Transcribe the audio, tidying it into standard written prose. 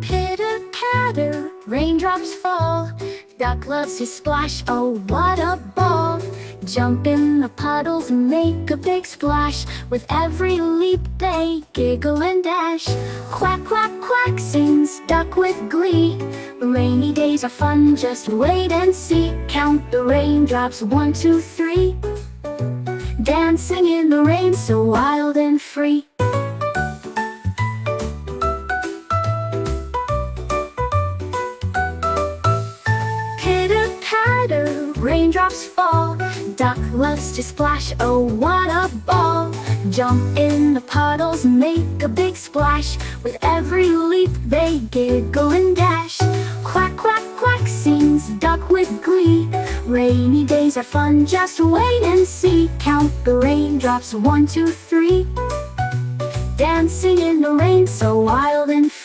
Pitter-patter, raindrops fall. Duck loves to splash, oh what a ball. Jump in the puddles and make a big splash. With every leap they giggle and dash. Quack, quack, quack, sings duck with glee. Rainy days are fun, just wait and see. Count the raindrops, 1, 2, 3. Dancing in the rain, so wild and free. Pitter-patter, raindrops fall. Duck loves to splash, oh what a ball. Jump in the puddles, make a big splash. With every leap they giggle and dash. Quack, quack, quack, sings duck with glee. Rainy days are fun, just wait and see. Count the raindrops, 1, 2, 3. Dancing in the rain, so wild and free.